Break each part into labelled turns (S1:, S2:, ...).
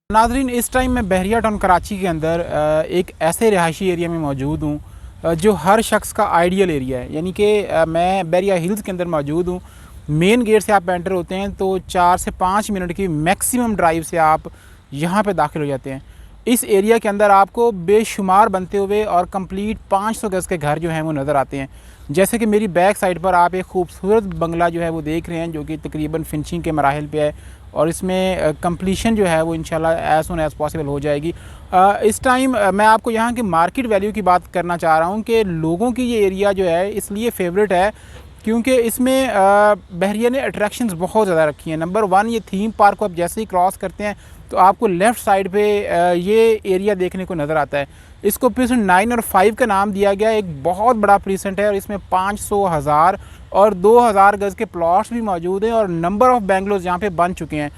S1: नाज़रीन, इस टाइम मैं बहरिया टाउन कराची के अंदर एक ऐसे रिहायशी एरिया में मौजूद हूँ जो हर शख्स का आइडियल एरिया है। यानी कि मैं बहरिया हिल्स के अंदर मौजूद हूँ। मेन गेट से आप एंटर होते हैं तो 4 से 5 मिनट की मैक्सिमम ड्राइव से आप यहाँ पे दाखिल हो जाते हैं। इस एरिया के अंदर आपको बेशुमार बनते हुए और कंप्लीट 500 गज़ के घर जो हैं वो नज़र आते हैं। जैसे कि मेरी बैक साइड पर आप एक खूबसूरत बंगला जो है वो देख रहे हैं, जो कि तकरीबन फिनिशिंग के मराहिल पे है और इसमें कंप्लीशन जो है वो इंशाल्लाह एज़ सून एज़ पॉसिबल हो जाएगी। इस टाइम मैं आपको यहाँ की मार्केट वैल्यू की बात करना चाह रहा हूँ कि लोगों की ये एरिया जो है इसलिए फेवरेट है क्योंकि इसमें बहरिया ने अट्रैक्शंस बहुत ज़्यादा रखी हैं। नंबर 1, ये थीम पार्क को आप जैसे ही क्रॉस करते हैं तो आपको लेफ़्ट साइड पे ये एरिया देखने को नज़र आता है। इसको प्रीसेंट 9 और 5 का नाम दिया गया है। एक बहुत बड़ा प्रीसेंट है और इसमें 500, 1000 और 2000 गज़ के प्लॉट्स भी मौजूद हैं और नंबर ऑफ़ बेंगलोज यहाँ पे बन चुके हैं।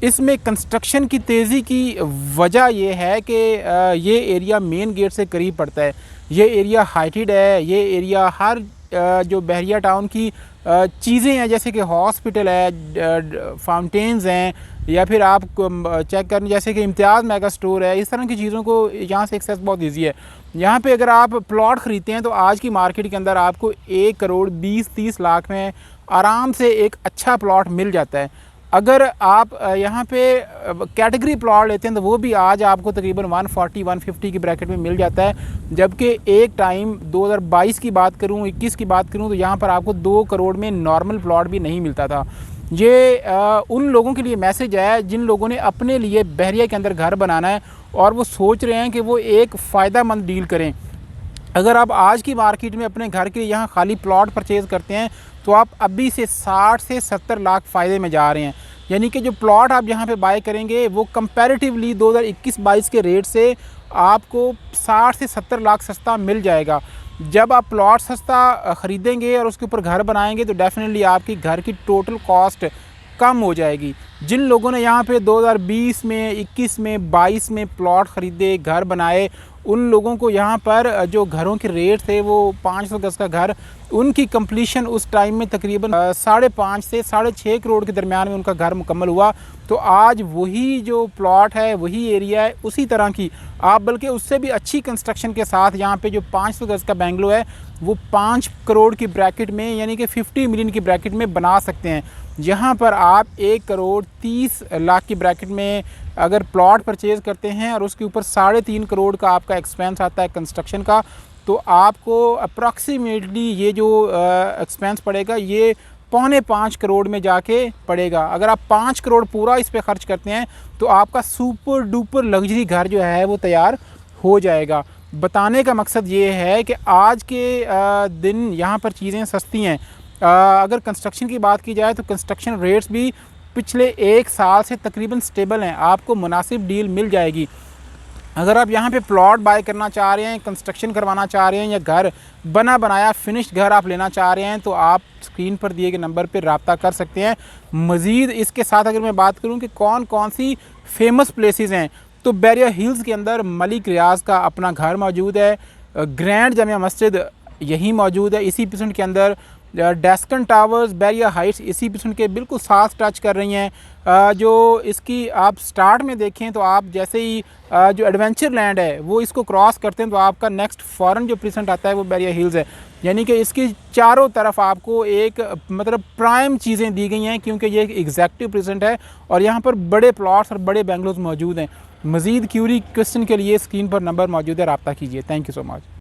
S1: इसमें कंस्ट्रक्शन की तेज़ी की वजह ये है कि ये एरिया मेन गेट से करीब पड़ता है। ये एरिया हाइटेड है। ये एरिया हर जो बहरिया टाउन की चीज़ें हैं, जैसे कि हॉस्पिटल है, फाउंटेन्स हैं, या फिर आप चेक करें जैसे कि इम्तियाज़ मेगा स्टोर है, इस तरह की चीज़ों को यहाँ से एक्सेस बहुत ईजी है। यहाँ पे अगर आप प्लॉट ख़रीदते हैं तो आज की मार्केट के अंदर आपको 1 करोड़ 20-30 लाख में आराम से एक अच्छा प्लॉट मिल जाता है। अगर आप यहाँ पे कैटेगरी प्लॉट लेते हैं तो वो भी आज आपको तकरीबन 140-150 की ब्रैकेट में मिल जाता है। जबकि एक टाइम 2022 की बात करूँ, 21 की बात करूँ तो यहाँ पर आपको 2 करोड़ में नॉर्मल प्लॉट भी नहीं मिलता था। ये उन लोगों के लिए मैसेज है जिन लोगों ने अपने लिए बहरिया के अंदर घर बनाना है और वो सोच रहे हैं कि वो एक फ़ायदा मंद डील करें। अगर आप आज की मार्केट में अपने घर के यहाँ खाली प्लॉट परचेज़ करते हैं तो आप अभी से 60 से 70 लाख फ़ायदे में जा रहे हैं। यानी कि जो प्लॉट आप यहाँ पे बाय करेंगे वो कंपैरेटिवली 2021-22 के रेट से आपको 60 से 70 लाख सस्ता मिल जाएगा। जब आप प्लॉट सस्ता ख़रीदेंगे और उसके ऊपर घर बनाएंगे तो डेफिनेटली आपकी घर की टोटल कॉस्ट कम हो जाएगी। जिन लोगों ने यहाँ पे 2020 में, 21 में, 22 में प्लॉट ख़रीदे, घर बनाए, उन लोगों को यहाँ पर जो घरों के रेट थे वो 500 गज़ का घर, उनकी कंप्लीशन उस टाइम में तकरीबन 5.5 से 6.5 करोड़ के दरमियान में उनका घर मुकम्मल हुआ। तो आज वही जो प्लॉट है, वही एरिया है, उसी तरह की आप बल्कि उससे भी अच्छी कंस्ट्रक्शन के साथ यहाँ पे जो 500 गज़ का बेंगलो है वो 5 करोड़ की ब्रैकेट में, यानी कि 50 मिलियन की ब्रैकेट में बना सकते हैं। यहाँ पर आप 1 करोड़ 30 लाख की ब्रैकेट में अगर प्लॉट परचेज़ करते हैं और उसके ऊपर 3.5 करोड़ का आपका एक्सपेंस आता है कंस्ट्रक्शन का, तो आपको अप्रॉक्सीमेटली ये जो एक्सपेंस पड़ेगा ये 4.25 करोड़ में जाके पड़ेगा। अगर आप 5 करोड़ पूरा इस पे ख़र्च करते हैं तो आपका सुपर डुपर लग्जरी घर जो है वो तैयार हो जाएगा। बताने का मकसद ये है कि आज के दिन यहाँ पर चीज़ें सस्ती हैं। अगर कंस्ट्रक्शन की बात की जाए तो कंस्ट्रक्शन रेट्स भी पिछले 1 साल से तकरीबन स्टेबल हैं। आपको मुनासिब डील मिल जाएगी। अगर आप यहाँ पे प्लॉट बाय करना चाह रहे हैं, कंस्ट्रक्शन करवाना चाह रहे हैं या घर बना बनाया फिनिश्ड घर आप लेना चाह रहे हैं तो आप स्क्रीन पर दिए गए नंबर पर रब्ता कर सकते हैं। मज़ीद इसके साथ अगर मैं बात करूँ कि कौन कौन सी फेमस प्लेसेस हैं तो बहरिया हिल्स के अंदर मलिक रियाज का अपना घर मौजूद है। ग्रैंड जामिया मस्जिद यही मौजूद है। इसी परसेंट के अंदर डेस्कन टावर्स, बहरिया हाइट्स इसी परसेंट के बिल्कुल साथ टच कर रही हैं। जो इसकी आप स्टार्ट में देखें तो आप जैसे ही जो एडवेंचर लैंड है वो इसको क्रॉस करते हैं तो आपका नेक्स्ट फ़ौरन जो परसेंट आता है वो बहरिया हिल्स है। यानी कि इसकी चारों तरफ आपको एक मतलब प्राइम चीज़ें दी गई हैं क्योंकि ये एक एग्जैक्टिव परसेंट है और यहाँ पर बड़े प्लॉट्स और बड़े बेंगलोज मौजूद हैं। मज़ीद क्यूरी क्वेश्चन के लिए स्क्रीन पर नंबर मौजूद है, रब्ता कीजिए। Thank you so much.